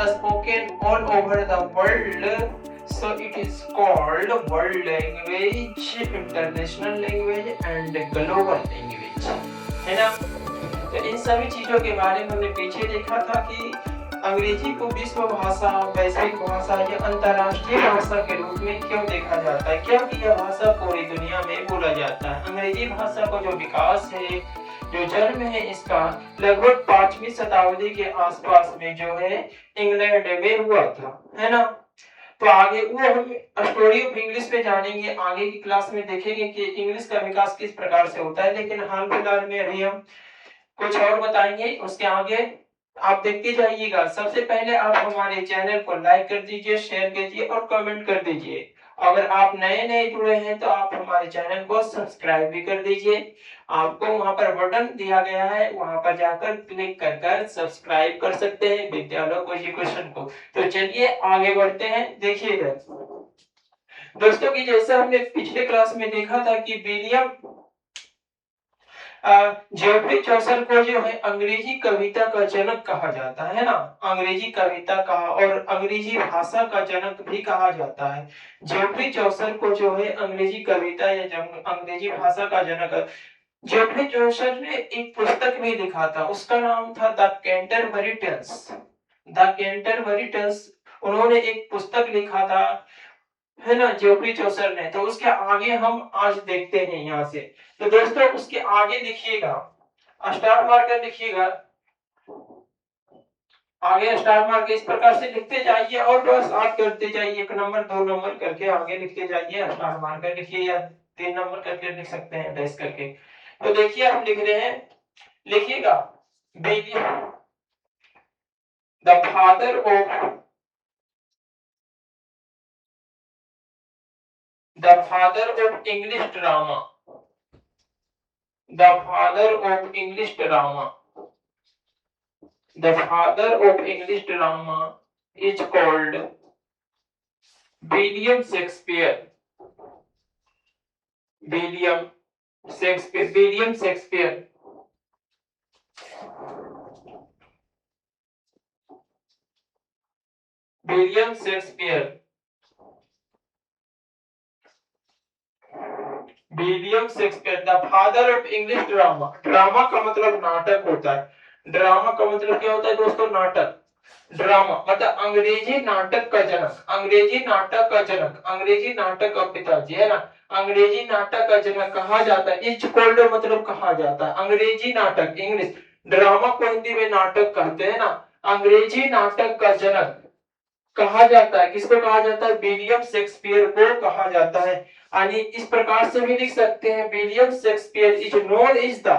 spoken all over the world, so it is called world language, international language and global language, है ना। तो इन सभी चीजों के बारे में हमने पीछे देखा था कि अंग्रेजी को विश्व भाषा, वैश्विक भाषा या अंतर्राष्ट्रीय भाषा के रूप में क्यों देखा जाता है, क्योंकि यह भाषा पूरी दुनिया में बोला जाता है। अंग्रेजी भाषा का जो विकास है, जो जन्म है इसका लगभग 5वीं शताब्दी के आसपास में जो है इंग्लैंड में हुआ था, है ना। तो आगे वो हम स्टोरी ऑफ इंग्लिश पे जानेंगे, आगे की क्लास में देखेंगे कि इंग्लिश का विकास किस प्रकार से होता है। लेकिन हाल फिलहाल में अभी हम कुछ और बताएंगे, उसके आगे आप देखते जाइएगा। सबसे पहले आप हमारे चैनल को लाइक कर दीजिए, शेयर कीजिए और कमेंट कर दीजिए। अगर आप नए नए जुड़े हैं तो आप हमारे चैनल को सब्सक्राइब भी कर दीजिए। आपको वहां पर बटन दिया गया है, वहां पर जाकर क्लिक कर कर सब्सक्राइब कर सकते हैं विद्यालोक एजुकेशन को। तो चलिए आगे बढ़ते हैं। देखिएगा दोस्तों की जैसा हमने पिछले क्लास में देखा था कि विलियम जेफरी चौसर को जो है अंग्रेजी कविता का जनक कहा जाता है ना। अंग्रेजी कविता का और अंग्रेजी भाषा का जनक भी कहा जाता है। जेफरी चौसर को जो है अंग्रेजी कविता या अंग्रेजी भाषा का जनक। जेफरी चौसर ने एक पुस्तक भी लिखा था, उसका नाम था the Canterbury Tales. The Canterbury Tales उन्होंने एक पुस्तक लिखा था, है ना, जेफरी चौसर ने। तो उसके आगे हम आज देखते हैं यहाँ से। तो दोस्तों उसके आगे लिखिएगा, स्टार मार्कर लिखिएगा, आगे स्टार मार्कर इस प्रकार से लिखते जाइए और बस आप करते जाइए, 1 नंबर 2 नंबर करके आगे लिखते जाइए। स्टार मार्कर लिखिए या 3 नंबर करके लिख सकते हैं, डैश करके। तो देखिए हम लिख रहे हैं, लिखिएगा the father of English drama, the father of English drama, the father of English drama is called William Shakespeare. William Shakespeare. William Shakespeare. William Shakespeare. William Shakespeare the father of English drama. Drama का मतलब नाटक होता है। Drama का मतलब क्या होता है दोस्तों? नाटक। ड्रामा मतलब अंग्रेजी नाटक का जनक, अंग्रेजी नाटक का जनक, अंग्रेजी नाटक का पिताजी, है ना। अंग्रेजी नाटक का जनक कहा जाता है। इज कॉल्ड मतलब कहा जाता है। अंग्रेजी नाटक, इंग्लिश ड्रामा को हिंदी में नाटक कहते हैं ना। अंग्रेजी नाटक का जनक कहा जाता है। किसको कहा जाता है? विलियम शेक्सपियर को कहा जाता है। यानी इस प्रकार से भी लिख सकते हैं, William Shakespeare is known is the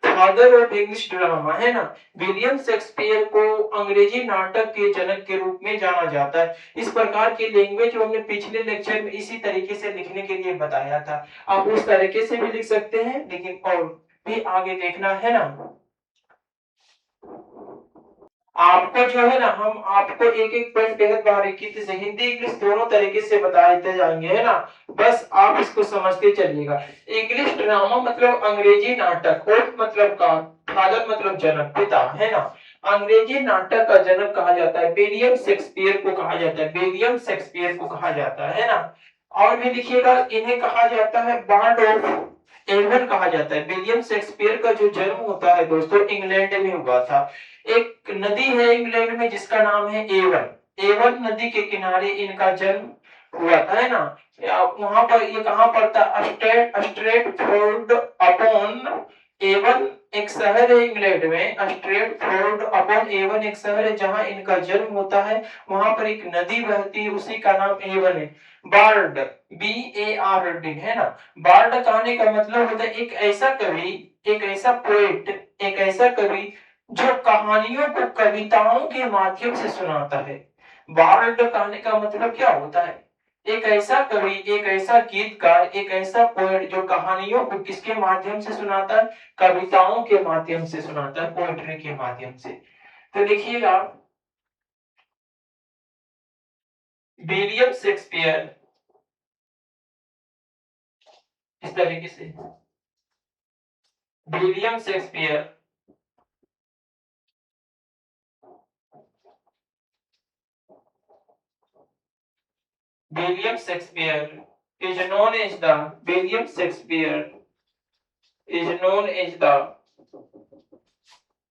father of English drama, है ना। विलियम शेक्सपियर को अंग्रेजी नाटक के जनक के रूप में जाना जाता है। इस प्रकार की लैंग्वेज हमने पिछले लेक्चर में इसी तरीके से लिखने के लिए बताया था। आप उस तरीके से भी लिख सकते हैं, लेकिन और भी आगे देखना है ना। आपको जो है ना, हम आपको एक एक पॉइंट बेहद बारीकी से हिंदी इंग्लिश दोनों तरीके से बताते जाएंगे, है ना। बस आप इसको समझते चलिएगा। इंग्लिश ड्रामा मतलब अंग्रेजी नाटक, और मतलब का फादर मतलब जनक, पिता, है ना। अंग्रेजी नाटक का जनक कहा जाता है, विलियम शेक्सपियर को कहा जाता है, विलियम शेक्सपियर को कहा जाता है ना। और भी लिखिएगा, इन्हें कहा जाता है बार्ड ऑफ एवन कहा जाता है। विलियम शेक्सपियर का जो जन्म होता है दोस्तों इंग्लैंड में हुआ था। एक नदी है इंग्लैंड में जिसका नाम है एवन। एवन नदी के किनारे इनका जन्म हुआ था, है ना। वहां पर ये कहां पड़ता? स्ट्रेटफोर्ड अपॉन एवन एक शहर है इंग्लैंड में। स्ट्रेटफोर्ड अपॉन एवन एक शहर है जहां इनका जन्म होता है। वहां पर एक नदी बहती है, उसी का नाम एवन है। बार्ड, BARD, है ना। बार्ड कहने का मतलब होता है एक ऐसा कवि, एक ऐसा पोएट, एक ऐसा कवि जो कहानियों को कविताओं के माध्यम से सुनाता है। बार्ड कहने का मतलब क्या होता है? एक ऐसा कवि, एक ऐसा गीतकार, एक ऐसा पोएट जो कहानियों को किसके माध्यम से सुनाता है? कविताओं के माध्यम से सुनाता है, पोएट्री के माध्यम से। तो देखिएगा, विलियम शेक्सपियर इस तरीके से, William Shakespeare William Shakespeare is known as the William Shakespeare is known as the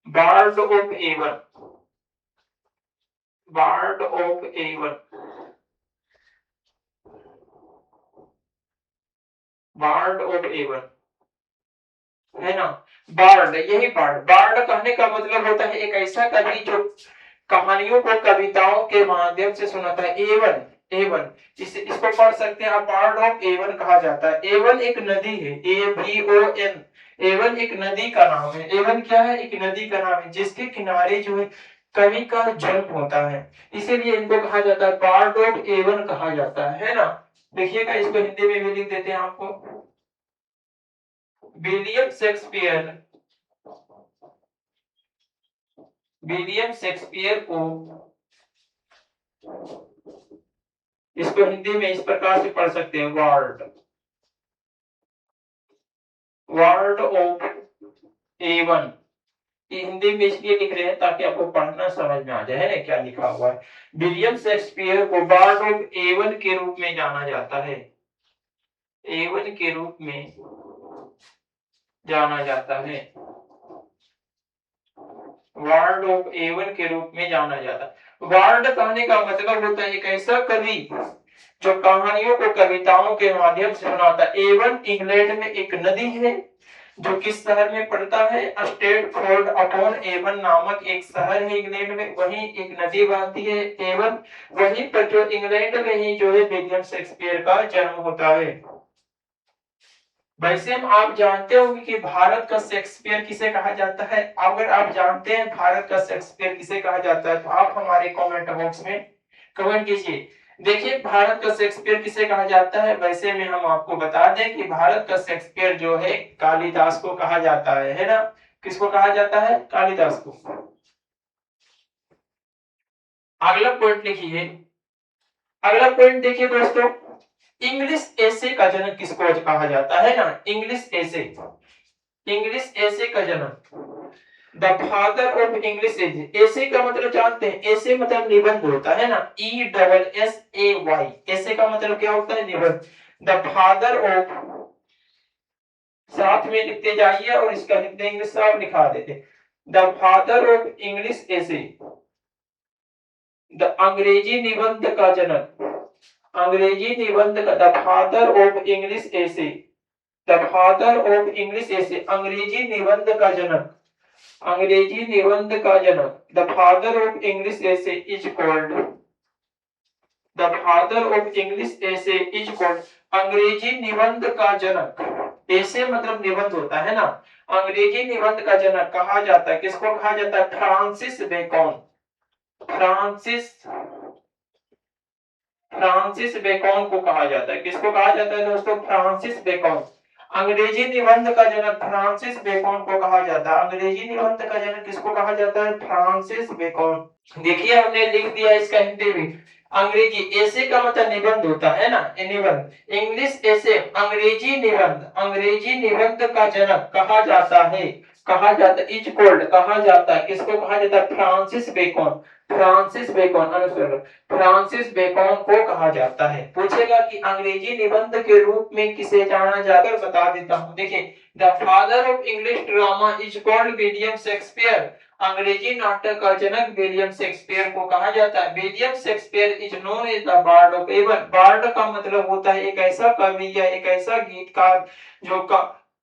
Bard of Avon. Bard of Avon. Bard of Avon है ना। बार्ड, यही बार्ड, बार्ड कहने का मतलब होता है एक ऐसा कवि जो कहानियों को कविताओं के माध्यम से सुनाता है। एवन, एवन इसको पढ़ सकते हैं आप, बार्ड ऑफ एवन कहा जाता है। एवन एक नदी है, AVON, एवन एक नदी का नाम है। एवन क्या है? एक नदी का नाम है जिसके किनारे जो है कवि का जन्म होता है, इसीलिए इनको कहा जाता है बार्ड ऑफ एवन कहा जाता है ना। देखिएगा, इसको हिंदी में भी लिख देते हैं आपको। विलियम शेक्सपियर, विलियम शेक्सपियर को, इसको हिंदी में इस प्रकार से पढ़ सकते हैं, वार्ड, वार्ड ऑफ एवन। ये हिंदी में इसलिए लिख रहे हैं ताकि आपको पढ़ना समझ में आ जाए, है ना क्या लिखा हुआ है। विलियम शेक्सपियर को वार्ड ऑफ एवन के रूप में जाना जाता है, एवन के रूप में जाना जाता है, वार्ड ऑफ एवन के रूप में जाना जाता है। वार्ड कहने का मतलब होता है एक ऐसा कवि जो कहानियों को कविताओं के माध्यम से सुनाता है। एवन इंग्लैंड में एक नदी है जो किस शहर में पड़ता है? स्टेटफोर्ड अपॉन एवन नामक एक शहर है इंग्लैंड में, वहीं एक नदी बहती है एवन, वहीं पर जो इंग्लैंड में ही जो है विलियम शेक्सपियर का जन्म होता है। वैसे हम आप जानते होंगे कि भारत का शेक्सपियर किसे कहा जाता है। अगर आप जानते हैं भारत का शेक्सपियर किसे कहा जाता है तो आप हमारे कमेंट बॉक्स में कमेंट कीजिए। देखिए, भारत का शेक्सपियर किसे कहा जाता है, वैसे में हम आपको बता दें कि भारत का शेक्सपियर जो है कालिदास को कहा जाता है ना। किसको कहा जाता है? कालिदास को। अगला पॉइंट लिखिए, अगला पॉइंट देखिए दोस्तों, इंग्लिश एसे का जनक किसको कहा जाता है ना। इंग्लिश एसे, इंग्लिश एसे का जनक, द फादर ऑफ इंग्लिश एसे। एसे का मतलब जानते हैं? एसे मतलब निबंध होता है ना, ESSAY। एसे का मतलब क्या होता है? निबंध। द फादर ऑफ, साथ में लिखते जाइए और इसका लिख देंगे, सब लिखा देते। The father of English essay, the अंग्रेजी निबंध का जनक, अंग्रेजी निबंध का, the father of English essay, the father of English essay, अंग्रेजी निबंध का जनक, अंग्रेजी निबंध का जनक, the father of English essay is called, the father of English essay is called, अंग्रेजी निबंध का जनक। एसे मतलब निबंध होता है ना। अंग्रेजी निबंध का जनक कहा जाता है, किसको कहा जाता है? Francis Bacon, Francis, Francis Bacon को कहा जाता है। किसको कहा जाता है दोस्तों? Francis Bacon. अंग्रेजी निबंध का जनक फ्रांसिस बेकन को कहा जाता है। अंग्रेजी निबंध का जनक किसको कहा जाता है? Francis Bacon. देखिए, हमने लिख दिया इसका हिंदी में। अंग्रेजी एसे का मतलब निबंध होता है ना, निबंध। इंग्लिश एसे अंग्रेजी निबंध, अंग्रेजी निबंध का जनक कहा जाता है, कहा जाता है, इज कॉल्ड कहा जाता है। किसको कहा जाता है? फ्रांसिस बेकन, फ्रांसिस बेकन, अनुसर फ्रांसिस बेकन को कहा जाता है। पूछेगा कि अंग्रेजी निबंध के रूप में किसे जाना जाता है, बता देता हूं। देखिए, the father of English drama is called William Shakespeare. अंग्रेजी नाटक का जनक विलियम शेक्सपियर को कहा जाता है। William Shakespeare is known as the bard of Avon. Bard का मतलब होता है एक ऐसा कवि या एक ऐसा गीतकार जो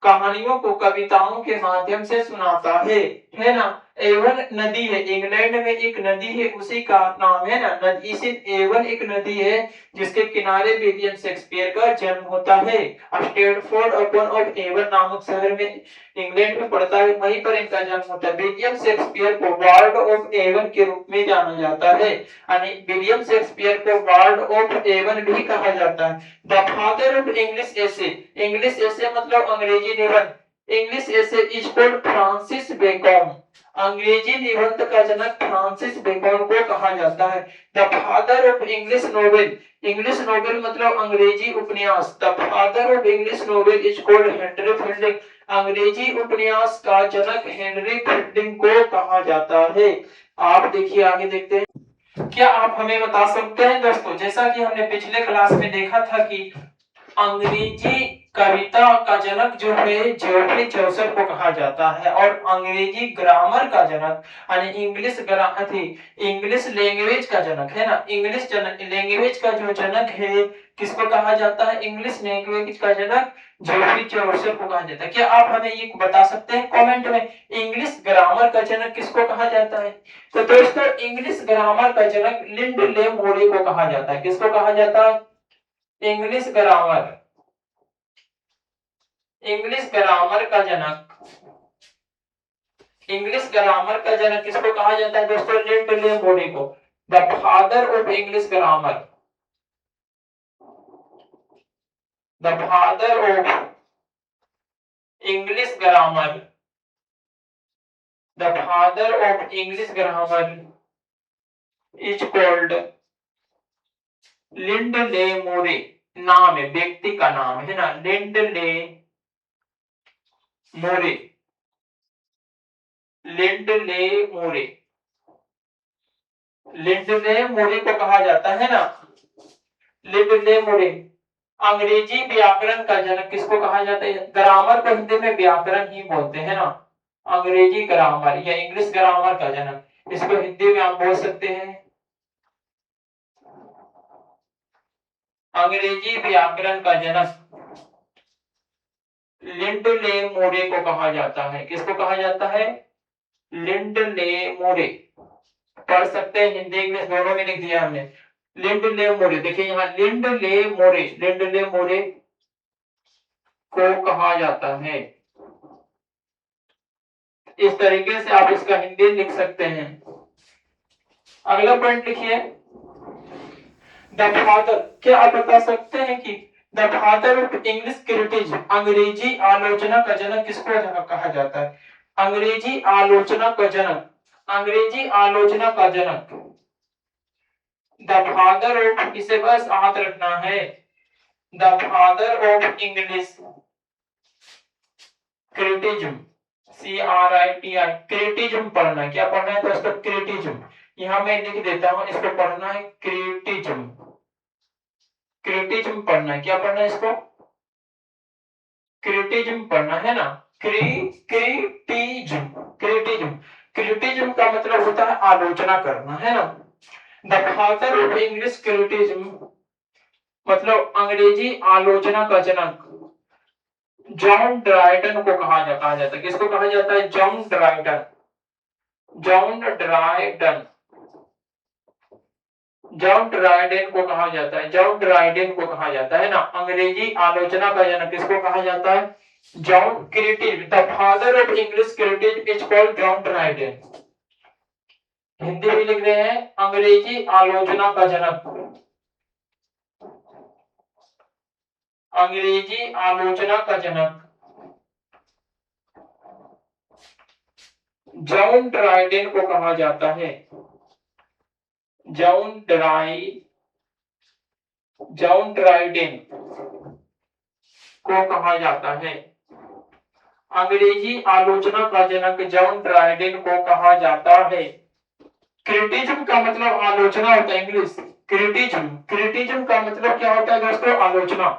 कहानियों को कविताओं के माध्यम से सुनाता है ना। एवन नदी है, इंग्लैंड में एक नदी है, उसी का नाम है ना नदी। इसी एवन एक नदी है जिसके किनारे विलियम शेक्सपियर का जन्म होता है। स्टेटफोर्ड अपॉन ऑफ एवन नामक शहर में इंग्लैंड में पड़ता है, वहीं पर इनका जन्म होता है। विलियम शेक्सपियर को वार्ड ऑफ एवन के रूप में जाना जाता है, यानी विलियम शेक्सपियर को वार्ड ऑफ एवन भी कहा जाता है। The father of English essay, English essay मतलब अंग्रेजी निबंध, English essay is called Francis Bacon. अंग्रेजी निबंध का जनक फ्रांसिस बेकन को कहा जाता है। The father of English novel, English novel मतलब अंग्रेजी उपन्यास, the father of English novel is called Henry fielding. अंग्रेजी उपन्यास का जनक हेनरी फील्डिंग को कहा जाता है। आप देखिए, आगे देखते हैं। क्या आप हमें बता सकते हैं दोस्तों, जैसा कि हमने पिछले क्लास में देखा था कि अंग्रेजी कविता का जनक जो है जॉर्ज चौसर को कहा जाता है, और अंग्रेजी ग्रामर का जनक यानी इंग्लिश लैंग्वेज का जनक है ना, इंग्लिश लैंग्वेज का जो जनक है किसको कहा जाता है, इंग्लिश लैंग्वेज का जनक जॉर्ज चौसर को कहा जाता है। क्या आप हमें ये बता सकते हैं कमेंट में, इंग्लिश ग्रामर का जनक किसको कहा जाता है? तो दोस्तों इंग्लिश ग्रामर का जनक लिंड ले मोरे को कहा जाता है। किसको कहा जाता है? इंग्लिश ग्रामर, इंग्लिश ग्रामर का जनक, इंग्लिश ग्रामर का जनक किसको कहा जाता है दोस्तों? लिंड ले मोरे को, the father of English grammar, the father of English grammar, the father of English grammar is called Lindley Murray. नाम है, व्यक्ति का नाम है ना, लिंड ले मोरे, लिंड ले मोरे, लिंड ले मोरे को कहा जाता है ना, लिंड ले मोरे। अंग्रेजी व्याकरण का जनक किसको कहा जाता है? ग्रामर को हिंदी में व्याकरण ही बोलते हैं ना, अंग्रेजी ग्रामर या इंग्लिश ग्रामर का जनक, इसको हिंदी में आप बोल सकते हैं अंग्रेजी व्याकरण का जनक लिंड ले मोरे को कहा जाता है। किसको कहा जाता है? लिंड ले मोरे। पढ़ सकते हैं, हिंदी इंग्लिश दोनों में लिख दिया हमने। लिंड ले मोरे, देखिए यहाँ लिंड ले मोरे, लिंड ले मोरे को कहा जाता है। इस तरीके से आप इसका हिंदी लिख सकते हैं। अगला पॉइंट लिखिए, द फादर। क्या आप बता सकते हैं कि the father of English criticism, अंग्रेजी आलोचना का जनक किसको कहा जाता है? अंग्रेजी आलोचना का जनक, अंग्रेजी आलोचना का जनक, द फादर ऑफ, इसे बस याद रखना है, the father of English criticism, CRITI, criticism पढ़ना है। क्या पढ़ना है दोस्तों? क्रिटिसिज्म। यहां मैं लिख देता हूं, इसको पढ़ना है क्रिटिसिज्म, क्रिटिसिज्म पढ़ना है। क्या पढ़ना है इसको? क्रिटिसिज्म पढ़ना है ना, क्रिटिसिज्म, क्रिटिसिज्म, क्रिटिसिज्म का मतलब होता है आलोचना करना, है ना। The father of English criticism मतलब अंग्रेजी आलोचना का जनक जॉन ड्राइडन को कहा जाता है। किसको कहा जाता है? John Dryden, John Dryden, John Dryden को कहा जाता है, जॉन ड्राइडेन को कहा जाता है ना। अंग्रेजी आलोचना का जनक किसको कहा जाता है? John criticism, the father of English criticism is called John Dryden. Hindi में लिख रहे हैं, अंग्रेजी आलोचना का जनक, अंग्रेजी आलोचना का जनक जॉन ड्राइडेन को कहा जाता है, जॉन ड्राइडेन को कहा जाता है। अंग्रेजी आलोचना का जनक जॉन ड्राइडेन को कहा जाता है। क्रिटिसिज्म का मतलब आलोचना होता है, इंग्लिश क्रिटिसिज्म, क्रिटिसिज्म का मतलब क्या होता है दोस्तों? आलोचना।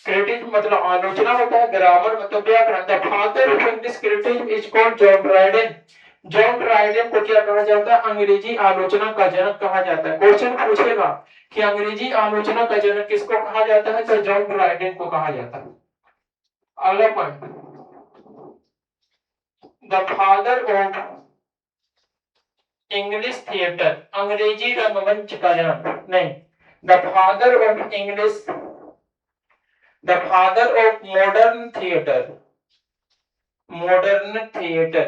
क्रिटिसिज्म मतलब आलोचना होता है, ग्रामर मतलब व्याकरण। The father of English criticism is called John Dryden. John Dryden को क्या कहा जाता है? अंग्रेजी आलोचना का जनक कहा जाता है। क्वेश्चन पूछेगा कि अंग्रेजी आलोचना का जनक किसको कहा जाता है, तो जॉन ड्राइडेन को कहा जाता है। अगला point, the father of English theatre, अंग्रेजी रंगमंच का जनक, नहीं, the father of English, the father of modern theatre, modern theatre,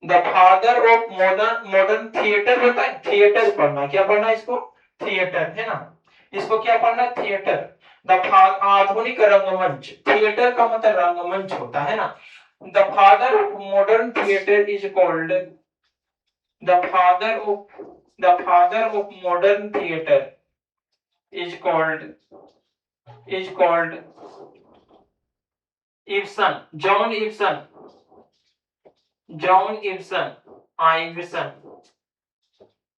the father of modern theatre होता है, थिएटर पढ़ना। क्या पढ़ना है इसको? थिएटर, है ना। इसको क्या पढ़ना है? थिएटर। द आधुनिक रंगमंच, थिएटर का मतलब रंगमंच होता है ना। The father of modern theatre is called, the father of modern theatre is called Ibsen, John Ibsen, John Ibsen, Ibsen,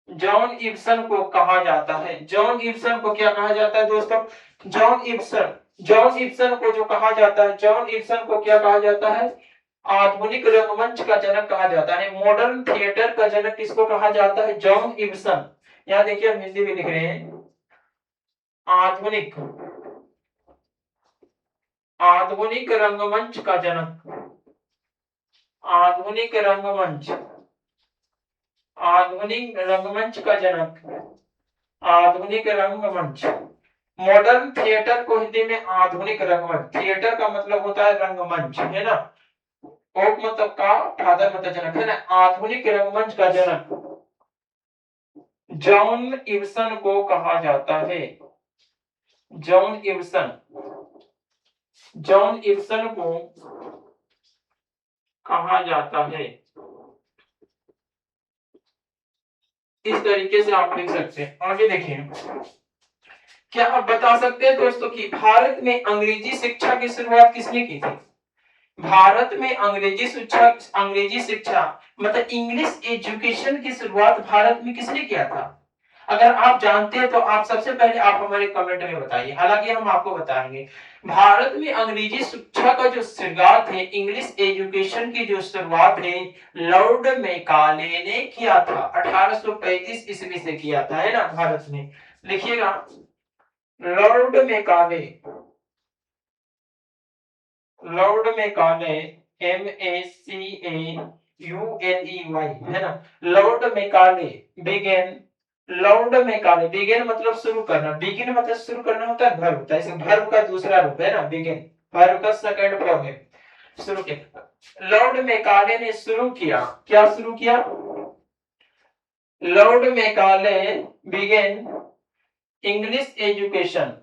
John Ibsen को कहा जाता है। जॉन इब्सन को क्या कहा जाता है दोस्तों? जॉन इब्सन को जो कहा जाता है, जॉन इब्सन को क्या कहा जाता है? आधुनिक रंगमंच का जनक कहा जाता है। मॉडर्न थिएटर का जनक किसको कहा जाता है? John Ibsen. यहाँ देखिए हम हिंदी में लिख रहे हैं, आधुनिक आधुनिक रंगमंच का जनक, आधुनिक रंगमंच, आधुनिक रंगमंच का जनक, आधुनिक रंगमंच। मॉडर्न थिएटर को हिंदी में आधुनिक रंगमंच, थिएटर का मतलब होता है रंगमंच, है ना। ओक मतलब का, फादर मतलब जनक, है ना। आधुनिक रंगमंच का जनक जॉन इब्सन को कहा जाता है। जॉन इब्सन, जॉन इब्सन को कहा जाता है। इस तरीके से आप लिख सकते हैं। आगे देखिए, क्या आप बता सकते हैं दोस्तों कि भारत में अंग्रेजी शिक्षा की शुरुआत किसने की थी? भारत में अंग्रेजी शिक्षा मतलब इंग्लिश एजुकेशन की शुरुआत भारत में किसने किया था? अगर आप जानते हैं तो आप सबसे पहले आप हमारे कमेंट में बताइए, हालांकि हम आपको बताएंगे। भारत में अंग्रेजी शिक्षा का जो शुरुआत है, इंग्लिश एजुकेशन की जो शुरुआत है, लॉर्ड मैकाले ने किया था। 1835 ईस्वी से किया था, है ना, भारत में। लिखिएगा, Lord Macaulay, Lord Macaulay, MACAULEY, है ना। Lord Macaulay began, Lord Macaulay, began मतलब शुरू करना, बिगिन मतलब शुरू करना होता है, वर्ब होता है, इसे वर्ब का दूसरा रूप है ना, बिगिन, वर्ब का सेकंड फॉर्म है, शुरू किया। लॉर्ड मैकाले ने शुरू किया, क्या शुरू किया? Lord Macaulay began English education,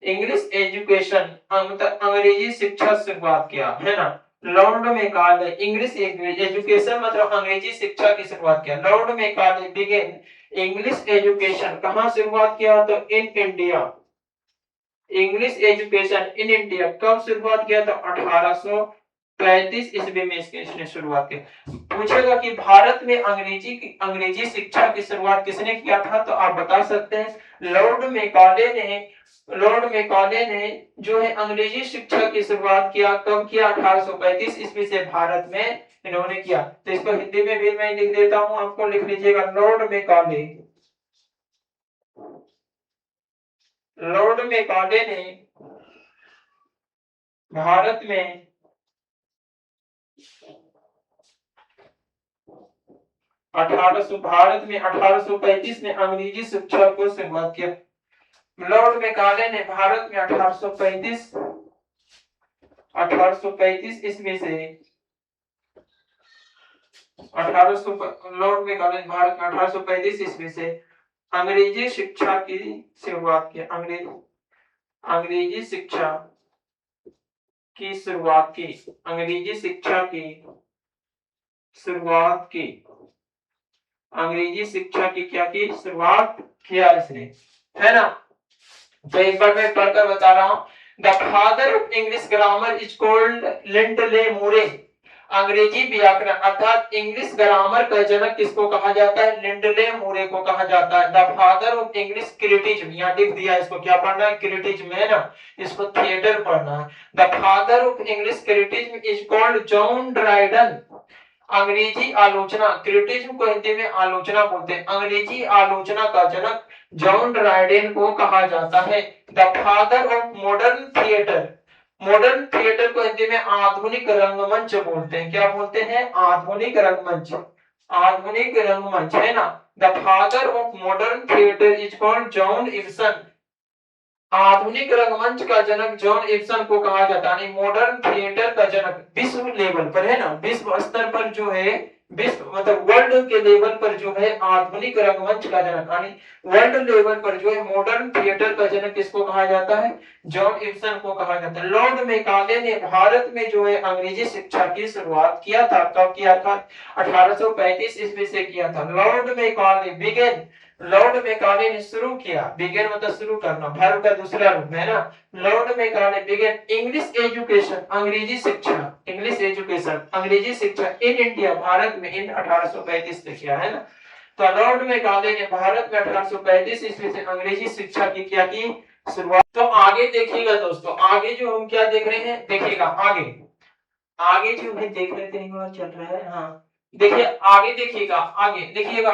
English education मतलब अंग्रेजी शिक्षा शुरुआत किया, है ना। लॉर्ड मैकाले इंग्लिश एजुकेशन मतलब अंग्रेजी शिक्षा की शुरुआत किया। Lord Macaulay began English education कहां शुरुआत किया? तो in India, English education in India कब शुरुआत किया? तो 1835 ईस्वी में इसने शुरुआत की। पूछेगा कि भारत में अंग्रेजी शिक्षा की शुरुआत किसने किया था? तो आप बता सकते हैं लॉर्ड मैकाले ने। लॉर्ड मैकाले ने जो है अंग्रेजी शिक्षा की शुरुआत किया, कब किया? 1835 ईस्वी से भारत में इन्होंने किया। तो इसको हिंदी में भी मैं लिख देता हूं, आपको लिख लीजिएगा, लॉर्ड मैकाले, लॉर्ड मैकाले ने भारत में भारत में 1835 में अंग्रेजी शिक्षा को शुरुआत किया। लॉर्ड मैकाले ने भारत में 1835 ईस्वी से 1800 लॉर्ड मैकाले ने भारत में 1835 ईस्वी से अंग्रेजी शिक्षा की शुरुआत की। अंग्रेजी शिक्षा की शुरुआत की, अंग्रेजी शिक्षा की शुरुआत की, अंग्रेजी शिक्षा की क्या की? शुरुआत किया इसने, है ना। तो एक बार मैं पढ़कर बता रहा हूं, the father of English grammar is called Lindley Murray. अंग्रेजी व्याकरण अर्थात इंग्लिश ग्रामर का जनक किसको कहा जाता है? लिंडले मूरे को कहा जाता है। The father of English criticism, यहाँ लिख दिया, इसको क्या पढ़ना है? क्रिटिज्म, है ना, इसको थिएटर पढ़ना है। The father of English criticism is called John Dryden. अंग्रेजी आलोचना, क्रिटिज्म को हिंदी में आलोचना बोलते हैं, अंग्रेजी आलोचना का जनक जॉन ड्राइडेन को कहा जाता है। The father of modern theatre, modern theatre को हिंदी में आधुनिक रंगमंच बोलते हैं। क्या बोलते हैं? आधुनिक रंगमंच, आधुनिक रंगमंच, है ना। The father of modern theatre is called John Ibsen. आधुनिक रंगमंच का जनक जॉन इब्सन को कहा जाता है। मॉडर्न थिएटर का जनक विश्व लेवल पर, है ना, विश्व स्तर पर जो है, विश्व मतलब वर्ल्ड के लेवल पर जो है आधुनिक रंगमंच का जनक, यानी वर्ल्ड लेवल पर जो है मॉडर्न थिएटर का जनक किसको कहा जाता है? जॉन इब्सन को कहा जाता है। लॉर्ड मैकाले ने भारत में जो है अंग्रेजी शिक्षा की शुरुआत किया था, कब किया था? 1835 ईस्वी से किया था। Lord Macaulay began, Lord Macaulay ने शुरू किया, बिगेन मतलब शुरू करना, वर्ब का दूसरा रूप, है ना। Lord Macaulay began English education, अंग्रेजी शिक्षा, इंग्लिश एजुकेशन अंग्रेजी शिक्षा इन इंडिया, भारत में इन 1835 से किया, है ना। तो लॉर्ड मैकाले ने भारत में 1835 ईस्वी से अंग्रेजी शिक्षा की क्या की शुरुआत। तो आगे देखिएगा दोस्तों, आगे जो हम क्या देख रहे हैं, देखिएगा आगे, आगे जो है देख लेते हैं चल रहा है। हाँ देखिए आगे, देखिएगा आगे, देखिएगा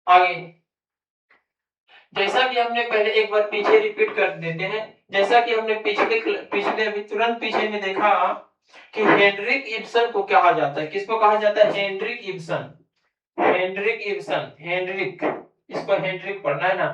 आगे, जैसा कि हमने पहले एक बार पीछे रिपीट कर देते हैं, जैसा कि हमने पिछले पिछले अभी तुरंत पीछे में देखा कि हेनरिक इब्सन को कहा जाता है, किसको कहा जाता है, Henrik Ibsen, Henrik Ibsen, Henrik, इसको हेनरिक पढ़ना है ना,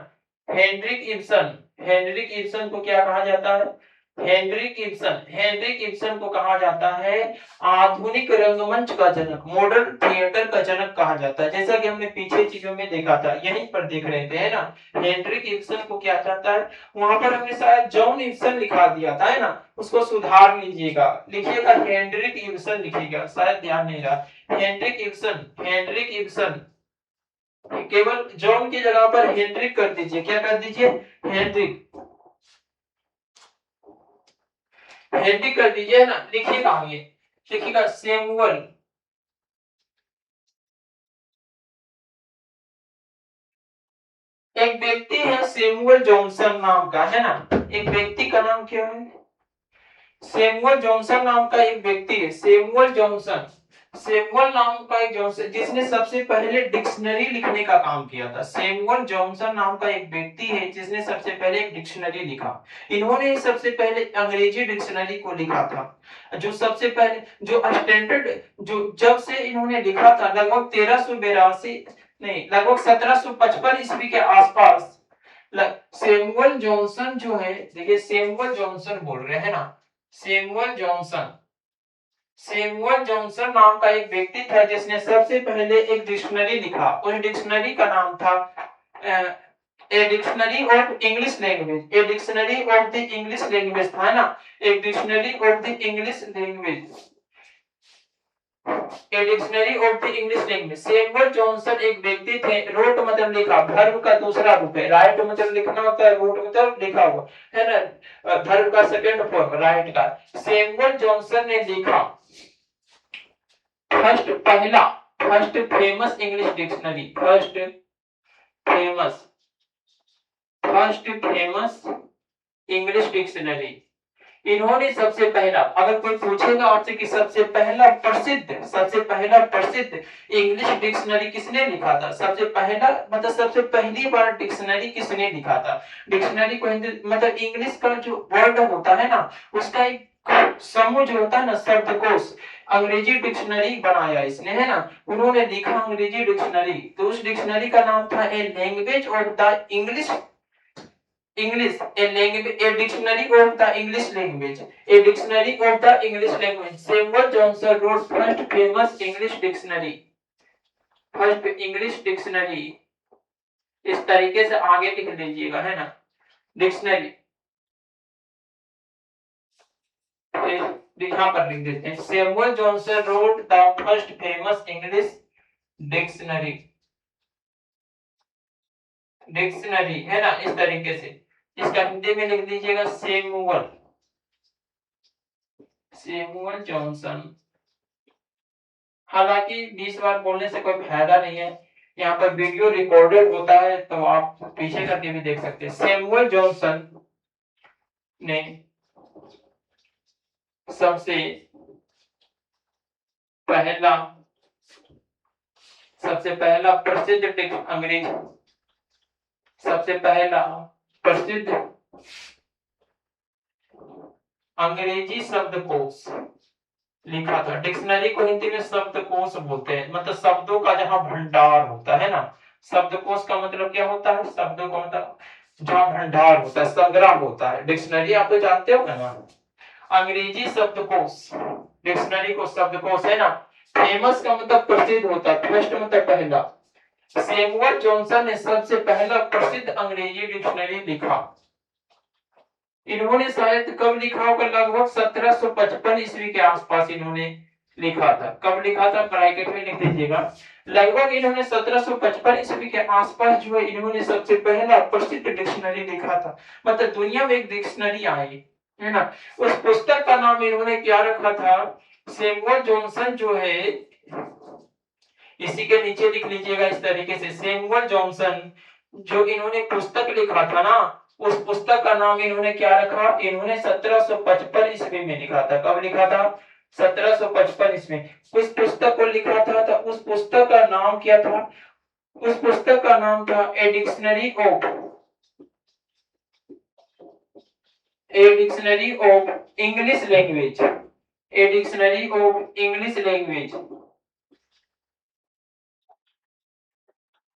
हेनरिक इब्सन, हेनरिक इब्सन को क्या कहा जाता है, हेनरिक इब्सन, हेनरिक इब्सन को कहा जाता है आधुनिक रंगमंच का जनक, मॉडर्न थिएटर का जनक कहा जाता है। जैसा कि हमने पीछे चीजों में देखा था, यहीं पर देख रहे थे, है ना, हेनरिक इब्सन को क्या चाहता है, वहां पर हमने शायद जॉन इब्सन लिखा दिया था, है ना, उसको सुधार लीजिएगा, लिखिएगा हेनरिक इब्सन लिखिएगा, शायद ध्यान नहीं रहा, हेनरिक इब्सन, हेनरिक इब्सन, केवल जॉन की जगह पर हेनरिक कर दीजिए, क्या कर दीजिए, हेनरिक, हेनरिक कर दीजिए ना, लिखिएगा आगे, लिखिएगा सैमुअल, एक व्यक्ति है सैमुअल जॉनसन नाम का, है ना, एक व्यक्ति का नाम क्या है, सैमुअल जॉनसन नाम का एक व्यक्ति है, सैमुअल जॉनसन, सैमुअल नाम का एक जॉनसन, जिसने सबसे पहले डिक्शनरी लिखने का काम किया था। सैमुअल जॉनसन नाम का एक व्यक्ति है जिसने सबसे पहले एक डिक्शनरी लिखा, इन्होंने सबसे पहले अंग्रेजी डिक्शनरी को लिखा था, जो सबसे पहले जो स्टैंडर्ड, जो जब से इन्होंने लिखा था लगभग 1382 नहीं लगभग 1755 ईस्वी के आसपास, सैमुअल जॉनसन जो है, देखिए सैमुअल जॉनसन बोल रहे हैं ना, सैमुअल जॉनसन, सैमुअल जॉनसन नाम का एक व्यक्ति था जिसने सबसे पहले एक डिक्शनरी लिखा, उस डिक्शनरी का नाम था a dictionary of English language, a dictionary of the English language था ना, एक dictionary of the English language, a dictionary of the English language. Samuel Johnson एक व्यक्ति थे, रोट मतलब लिखा, वर्ब का दूसरा रूप है, राइट मतलब लिखना होता है, रोट मतलब लिखा हुआ, है ना, वर्ब का सेकंड फॉर्म राइट का। सैमुअल जॉनसन ने लिखा first famous English dictionary, first famous English dictionary. इन्होंने सबसे पहला, अगर कोई पूछेगा आपसे कि सबसे पहला प्रसिद्ध इंग्लिश डिक्शनरी किसने लिखा था, सबसे पहला मतलब सबसे पहली बार डिक्शनरी किसने लिखा था, डिक्शनरी को हिंदी मतलब इंग्लिश का जो वर्ड होता है ना, उसका एक समूह जो होता है ना, शब्दकोश, अंग्रेजी डिक्शनरी बनाया इसने, है ना, उन्होंने लिखा अंग्रेजी डिक्शनरी, तो उस डिक्शनरी का नाम था a language of the English, a dictionary of the English language, a dictionary of the English language. Samuel Johnson wrote first famous English dictionary, first English dictionary, इस तरीके से आगे लिख लीजिएगा, है ना, डिक्शनरी यहाँ पर लिख देते हैं, Samuel Johnson wrote the first famous English dictionary, dictionary, है ना, इस तरीके से, इसका हिंदी में लिख दीजिएगा सैमुअल, सैमुअल जॉनसन। हालांकि 20 बार बोलने से कोई फायदा नहीं है, यहाँ पर वीडियो रिकॉर्डेड होता है तो आप पीछे करके भी देख सकते हैं। सैमुअल जॉनसन ने सबसे पहला प्रसिद्ध अंग्रेजी, सबसे पहला प्रसिद्ध अंग्रेजी शब्दकोश लिखा था। डिक्शनरी को हिंदी में शब्दकोश बोलते हैं, मतलब शब्दों का जहां भंडार होता है ना, शब्दकोश का मतलब क्या होता है, शब्दों का मतलब जहां भंडार होता है, संग्रह होता है। डिक्शनरी आप तो जानते हो ना, अंग्रेजी शब्दकोश, डिक्शनरी को शब्दकोश, है ना, फेमस का मतलब प्रसिद्ध होता है, फर्स्ट मतलब पहला। सैमुअल जॉनसन ने सबसे पहला प्रसिद्ध अंग्रेजी डिक्शनरी लिखा, इन्होंने शायद कब लिखा होगा, लगभग 1755 ईस्वी के आसपास इन्होंने लिखा था। कब लिखा था, ब्रैकेट में लिख दीजिएगा, लगभग इन्होंने 1755 ईस्वी के आसपास जो है इन्होंने सबसे पहला प्रसिद्ध डिक्शनरी लिखा था, मतलब दुनिया में एक डिक्शनरी आई, है ना। उस पुस्तक का नाम इन्होंने क्या रखा था, सैमुअल जॉनसन जो है, इसी के नीचे लिख लीजिएगा इस तरीके से, सैमुअल जॉनसन जो इन्होंने पुस्तक लिखा था ना, उस पुस्तक का नाम इन्होंने क्या रखा, इन्होंने 1755 ईस्वी में लिखा था। कब लिखा था? 1755 ईस्वी। उस पुस्तक को लिखा था तो उस पुस्तक का नाम क्या था? उस पुस्तक का नाम था a dictionary of English language. A dictionary of English language.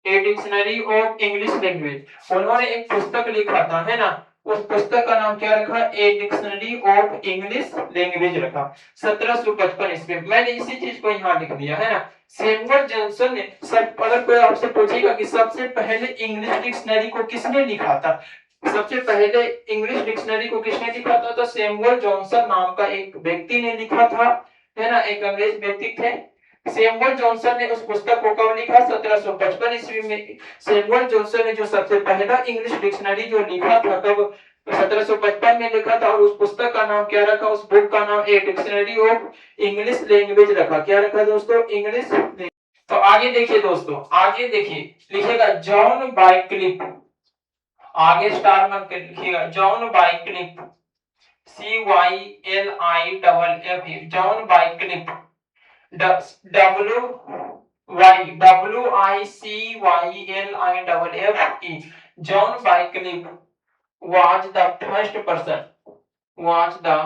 A dictionary of English language. उन्होंने एक पुस्तक लिखा था, है ना, उस पुस्तक का नाम क्या रखा? A dictionary of English language रखा, 1755 ईस्वी। मैंने इसी चीज को यहाँ लिख दिया, है ना। सैमुअल जॉनसन ने सब, अगर कोई आपसे पूछेगा कि सबसे पहले इंग्लिश डिक्शनरी को किसने लिखा था, सबसे पहले इंग्लिश डिक्शनरी को किसने लिखा था, तो सैमुअल जॉनसन नाम का एक व्यक्ति ने लिखा था, है ना, एक अंग्रेज व्यक्ति थे। सैमुअल जॉनसन ने उस पुस्तक को कब लिखा? 1755 ईस्वी में। सैमुअल जॉनसन ने जो सबसे पहला इंग्लिश डिक्शनरी जो लिखा था, कब? 1755 में लिखा था। और उस पुस्तक का नाम क्या रखा? उस बुक का नाम a dictionary of English language रखा। क्या रखा दोस्तों? इंग्लिश। तो आगे देखिए दोस्तों, आगे देखिए, लिखेगा जॉन बाइक्लिफ, आगे स्टार मार्क कर लिखिएगा, John Wycliffe, CYLIFF, John Wycliffe, WICYLIFF, John Wycliffe was the first person, was the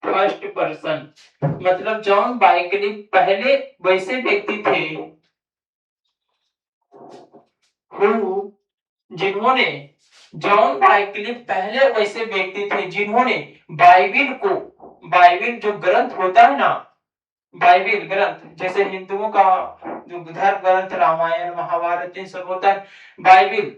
first person, मतलब जॉन बाइक्लिफ पहले वैसे व्यक्ति थे who, जिन्होंने, जॉन बाइक्लिफ पहले वैसे व्यक्ति थे जिन्होंने बाइबिल को, बाइबिल जो ग्रंथ होता है ना, बाइबिल ग्रंथ, जैसे हिंदुओं का जो धर्म ग्रंथ रामायण महाभारत इन सब होता है, बाइबिल,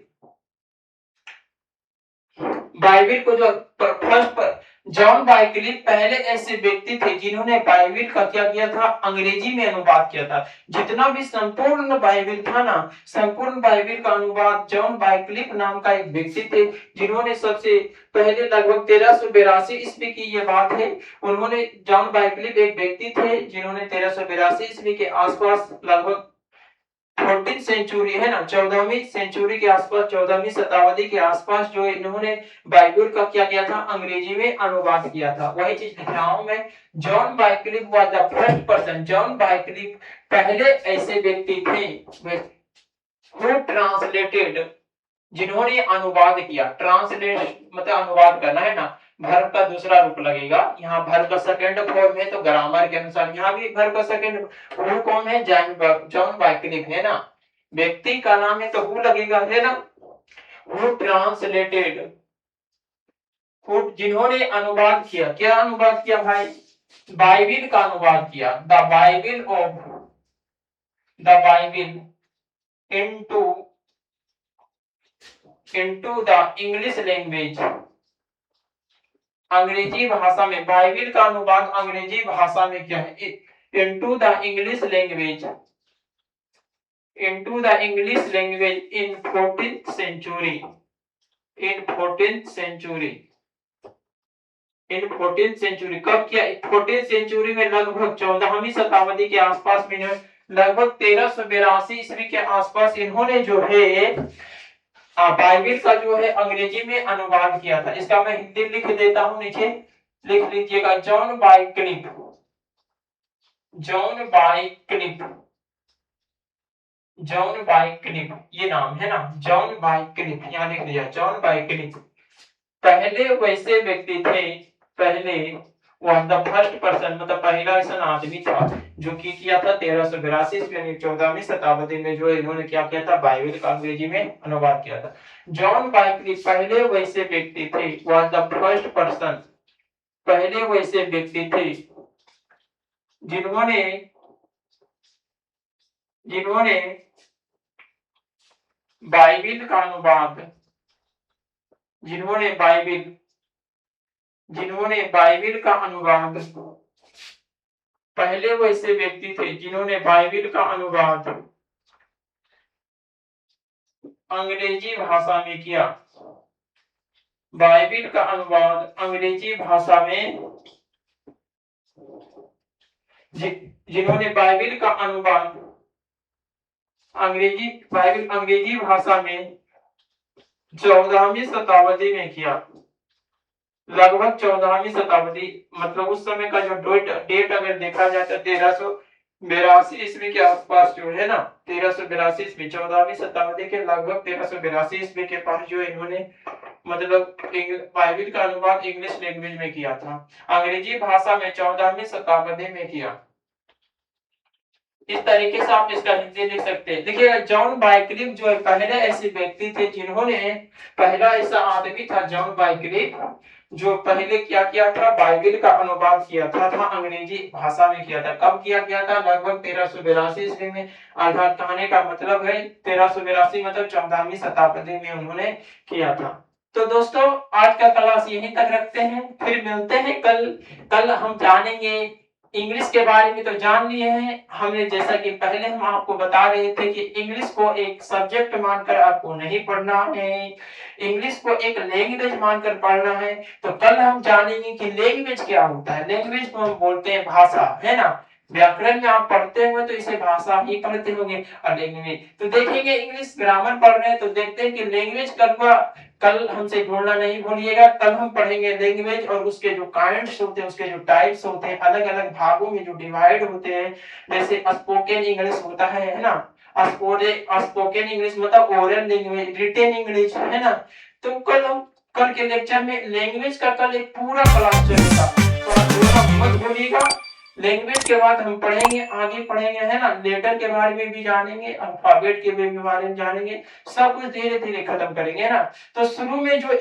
बाइबिल को जो फर्स्ट पर, जॉन बाइक्लिफ पहले ऐसे व्यक्ति थे जिन्होंने बाइबिल का क्या किया था? अंग्रेजी में अनुवाद किया था। जितना भी संपूर्ण बाइबिल था ना, संपूर्ण बाइबिल का अनुवाद जॉन बाइक्लिफ नाम का एक व्यक्ति थे जिन्होंने सबसे पहले, लगभग 1382 ईस्वी की ये बात है, उन्होंने, जॉन बाइक्लिफ एक व्यक्ति थे जिन्होंने 1382 ईस्वी के आसपास, लगभग 14th सेंचुरी, है ना, 14वीं सेंचुरी के आसपास, 14वीं शताब्दी के आसपास जो इन्होंने बाइबल का क्या किया था? अंग्रेजी में अनुवाद किया था। वही चीज लिख रहा हूं मैं, John Wycliffe was the first person, John Wycliffe पहले ऐसे व्यक्ति थे हु ट्रांसलेटेड, जिन्होंने अनुवाद किया। ट्रांसलेट मतलब अनुवाद करना, है ना, वर्ब का दूसरा रूप लगेगा, यहाँ वर्ब का सेकंड फॉर्म है, तो ग्रामर के अनुसार यहाँ भी वर्ब का सेकंड हु कौन है? जॉन बाइक्लिफ, है ना, व्यक्ति का नाम है तो हु लगेगा, है ना। हु ट्रांसलेटेड, जिन्होंने अनुवाद किया, क्या अनुवाद किया भाई? बाइबिल का अनुवाद किया, the Bible of, the Bible into the English language, अंग्रेजी भाषा में, बाइबिल का अनुवाद अंग्रेजी भाषा में क्या है? into the English language, into the English language in 14th century, in 14th century, in 14th century। कब किया? 14th century में, लगभग 14वीं शताब्दी के आसपास में, लगभग 1382 ईस्वी के आसपास इन्होंने जो है बाइबिल का जो है अंग्रेजी में अनुवाद किया था। इसका मैं हिंदी लिख देता हूं, नीचे लिख लीजिएगा, जॉन बाइक्लिफ, जॉन बाइक्लिफ, जॉन बाइक्लिफ, ये नाम है ना, जॉन बाइक्लिफ, यहाँ लिख दिया, जॉन बाइक्लिफ पहले वैसे व्यक्ति थे, पहले वह द फर्स्ट पर्सन, मतलब पहला ऐसा आदमी था जो कि किया था 1382 ईस्वी, 14वीं शताब्दी में जो इन्होंने क्या किया था? बाइबिल का अंग्रेजी में अनुवाद किया था। जॉन बाइक्लिफ पहले वैसे व्यक्ति थे, वाज द फर्स्ट पर्सन, पहले वैसे व्यक्ति थे जिन्होंने, जिन्होंने बाइबिल का अनुवाद, जिन्होंने बाइबिल, जिन्होंने बाइबिल का अनुवाद, पहले वैसे व्यक्ति थे जिन्होंने बाइबिल का अनुवाद अंग्रेजी भाषा में किया, बाइबिल का अनुवाद अंग्रेजी भाषा में जिन्होंने बाइबिल का अनुवाद बाइबिल अंग्रेजी भाषा में 14वीं शताब्दी में किया। लगभग 14वीं शताब्दी, मतलब उस समय का जो डेट अगर देखा जाए तो 1382 ईस्वी के आसपास जो है ना, 1382 ईस्वी, 14वीं शताब्दी के लगभग 1382 ईस्वी के पास जो इन्होंने मतलब बाइबिल का अनुवाद इंग्लिश लैंग्वेज में किया था, अंग्रेजी भाषा में 14वीं शताब्दी में किया। इस तरीके से आप इसका हिंदी लिख सकते हैं। देखिए जॉन बाइक्लिफ जो पहले ऐसे व्यक्ति थे जिन्होंने, पहला ऐसा आदमी था जॉन बाइक्लिफ जो पहले क्या किया था, बाइबिल का अनुवाद किया था अंग्रेजी भाषा में किया था। कब किया गया था? लगभग 1382 ईस्वी में। अर्थात कहने का मतलब है 1382 मतलब 14वीं शताब्दी में उन्होंने किया था। तो दोस्तों आज का क्लास यहीं तक रखते हैं, फिर मिलते हैं कल हम जानेंगे इंग्लिश के बारे में। तो जान लिए हैं हमने, जैसा कि पहले हम आपको बता रहे थे कि इंग्लिश को एक सब्जेक्ट मानकर आपको नहीं पढ़ना है, इंग्लिश को एक लैंग्वेज मानकर पढ़ना है। तो कल हम जानेंगे कि लैंग्वेज क्या होता है। लैंग्वेज को हम बोलते हैं भाषा, है ना। व्याकरण में आप पढ़ते हुए तो इसे भाषा ही पढ़ते होंगे। और लैंग्वेज तो देखेंगे, इंग्लिश ग्रामर पढ़ रहे हैं तो देखते हैं कि लैंग्वेज कल हमसे जुड़ना नहीं भूलिएगा। कल हम पढ़ेंगे लैंग्वेज और उसके जो काइंड्स होते हैं, उसके जो टाइप्स होते हैं, अलग अलग भागों में जो डिवाइड होते हैं। जैसे स्पोकन इंग्लिश होता है ना, स्पोकन इंग्लिश मतलब ओरल लैंग्वेज, रिटन इंग्लिश, है ना। तो कल के लेक्चर में लैंग्वेज का कल एक पूरा क्लास चलेगा, तो मत भूलिएगा। लैंग्वेज के बाद हम पढ़ेंगे, आगे पढ़ेंगे, है ना, लेटर के बारे में भी जानेंगे, अल्फाबेट के बारे में जानेंगे, सब कुछ धीरे धीरे खत्म करेंगे, है ना। तो शुरू में जो